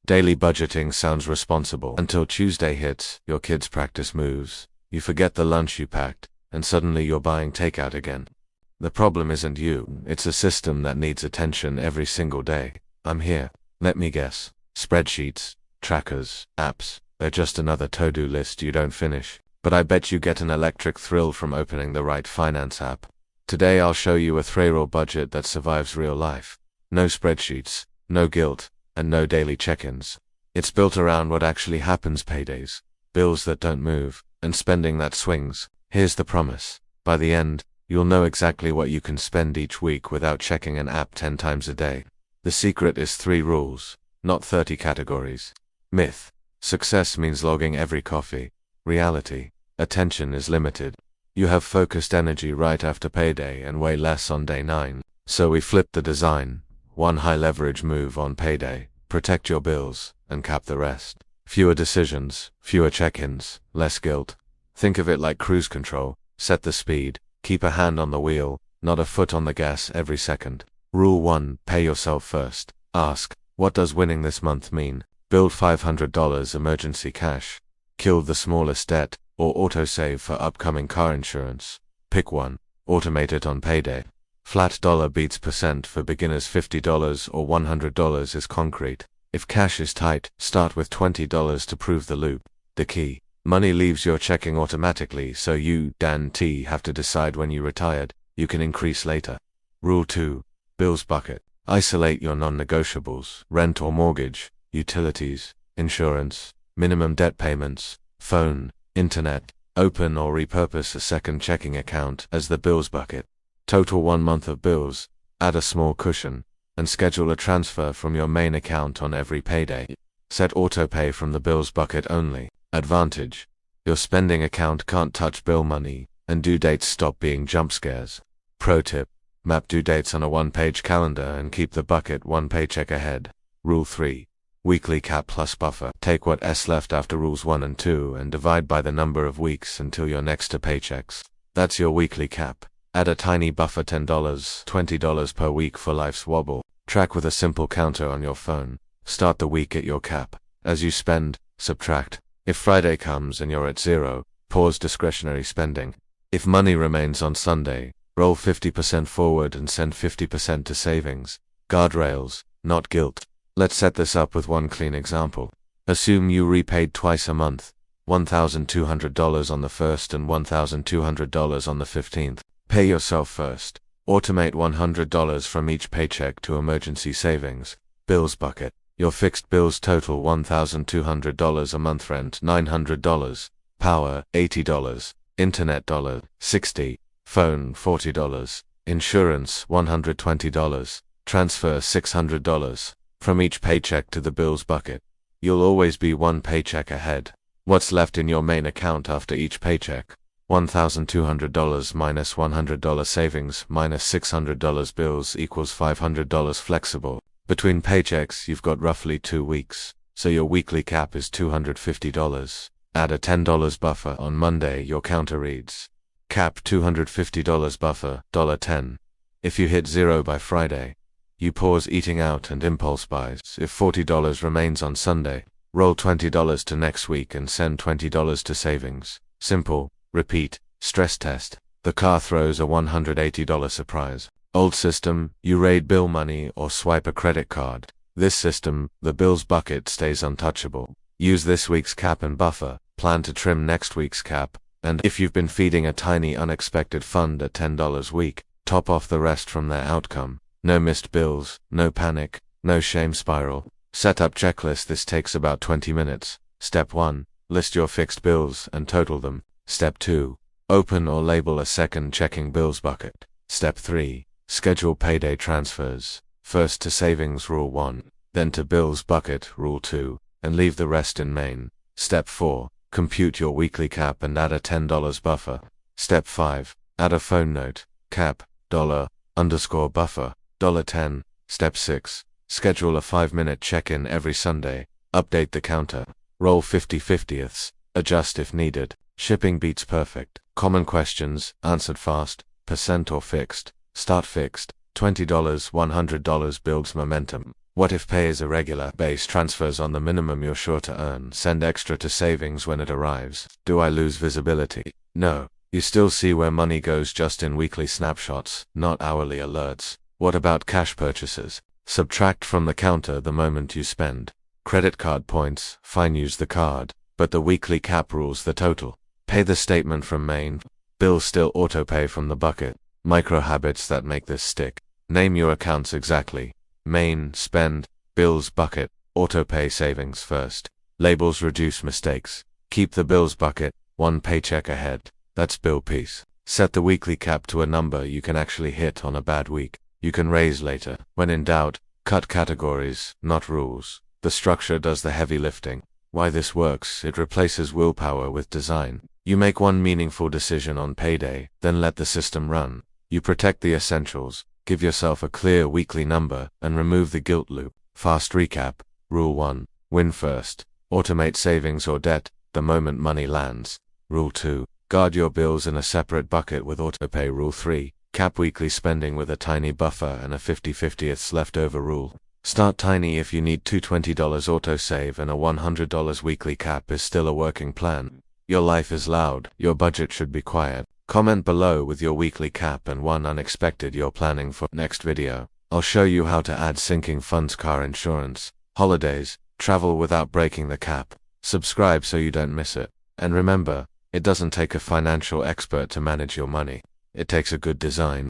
Daily budgeting sounds responsible until Tuesday hits, your kids practice moves, you forget the lunch you packed, and suddenly you're buying takeout again. The problem isn't you, it's a system that needs attention every single day. I'm here. Let me guess. Spreadsheets, trackers, apps, they're just another to-do list you don't finish. But I bet you get an electric thrill from opening the right finance app. Today I'll show you a thorough budget that survives real life. No spreadsheets, no guilt, and no daily check-ins. It's built around what actually happens paydays, bills that don't move, and spending that swings. Here's the promise. By the end, you'll know exactly what you can spend each week without checking an app 10 times a day. The secret is 3 rules, not 30 categories. Myth. Success means logging every coffee. Reality. Attention is limited. You have focused energy right after payday and way less on day 9. So we flipped the design. 1 high leverage move on payday. Protect your bills, and cap the rest. Fewer decisions, fewer check-ins, less guilt. Think of it like cruise control. Set the speed. Keep a hand on the wheel, not a foot on the gas every second. Rule 1. Pay yourself first. Ask, what does winning this month mean? Build $500 emergency cash. Kill the smallest debt, or autosave for upcoming car insurance. Pick one. Automate it on payday. Flat dollar beats percent for beginners. $50 or $100 is concrete. If cash is tight, start with $20 to prove the loop. The key. Money leaves your checking automatically, so you, Dan T, have to decide when you retired. You can increase later. Rule 2. Bills bucket. Isolate your non-negotiables, rent or mortgage, utilities, insurance, minimum debt payments, phone, internet. Open or repurpose a second checking account as the bills bucket. Total 1 month of bills, add a small cushion, and schedule a transfer from your main account on every payday. Set autopay from the bills bucket only. Advantage. Your spending account can't touch bill money, and due dates stop being jump scares. Pro tip. Map due dates on a 1-page calendar and keep the bucket 1 paycheck ahead. Rule 3. Weekly cap plus buffer. Take what's left after rules 1 and 2 and divide by the number of weeks until you're next to paychecks. That's your weekly cap. Add a tiny buffer, $10, $20 per week for life's wobble. Track with a simple counter on your phone. Start the week at your cap. As you spend, subtract. If Friday comes and you're at 0, pause discretionary spending. If money remains on Sunday, roll 50% forward and send 50% to savings. Guardrails, not guilt. Let's set this up with one clean example. Assume you repaid twice a month, $1,200 on the 1st and $1,200 on the 15th. Pay yourself first. Automate $100 from each paycheck to emergency savings. Bills bucket. Your fixed bills total $1,200 a month. Rent $900. Power $80. Internet $60. Phone $40. Insurance $120. Transfer $600 from each paycheck to the bills bucket. You'll always be 1 paycheck ahead. What's left in your main account after each paycheck? $1,200 minus $100 savings minus $600 bills equals $500 flexible. Between paychecks, you've got roughly 2 weeks, so your weekly cap is $250. Add a $10 buffer on Monday, your counter reads. Cap $250 buffer, $10. If you hit 0 by Friday, you pause eating out and impulse buys. If $40 remains on Sunday, roll $20 to next week and send $20 to savings. Simple. Repeat. Stress test. The car throws a $180 surprise. Old system, you raid bill money or swipe a credit card. This system, the bills bucket, stays untouchable. Use this week's cap and buffer, plan to trim next week's cap, and if you've been feeding a tiny unexpected fund at $10 a week, top off the rest from their outcome. No missed bills, no panic, no shame spiral. Setup checklist. This takes about 20 minutes. Step 1. List your fixed bills and total them. Step 2. Open or label a second checking bills bucket. Step 3. Schedule payday transfers. First to savings, rule 1, then to bills bucket, rule 2, and leave the rest in main. Step 4. Compute your weekly cap and add a $10 buffer. Step 5. Add a phone note. Cap, $_buffer, $10. Step 6. Schedule a 5-minute check-in every Sunday. Update the counter. Roll 50/50ths. Adjust if needed. Shipping beats perfect. Common questions, answered fast. Percent or fixed? Start fixed. $20, $100 builds momentum. What if pay is irregular? Base transfers on the minimum you're sure to earn. Send extra to savings when it arrives. Do I lose visibility? No. You still see where money goes, just in weekly snapshots, not hourly alerts. What about cash purchases? Subtract from the counter the moment you spend. Credit card points, fine, use the card, but the weekly cap rules the total. Pay the statement from main. Bills still autopay from the bucket. Micro habits that make this stick. Name your accounts exactly. Main, spend, bills bucket, autopay, savings first. Labels reduce mistakes. Keep the bills bucket, one paycheck ahead. That's bill piece. Set the weekly cap to a number you can actually hit on a bad week. You can raise later. When in doubt, cut categories, not rules. The structure does the heavy lifting. Why this works: it replaces willpower with design. You make one meaningful decision on payday, then let the system run. You protect the essentials, give yourself a clear weekly number, and remove the guilt loop. Fast recap. Rule 1. Win first. Automate savings or debt the moment money lands. Rule 2. Guard your bills in a separate bucket with autopay. Rule 3. Cap weekly spending with a tiny buffer and a 50/50ths leftover rule. Start tiny. If you need $220 autosave and a $100 weekly cap is still a working plan. Your life is loud, your budget should be quiet. Comment below with your weekly cap and one unexpected you're planning for. Next video, I'll show you how to add sinking funds, car insurance, holidays, travel without breaking the cap. Subscribe so you don't miss it. And remember, it doesn't take a financial expert to manage your money. It takes a good design.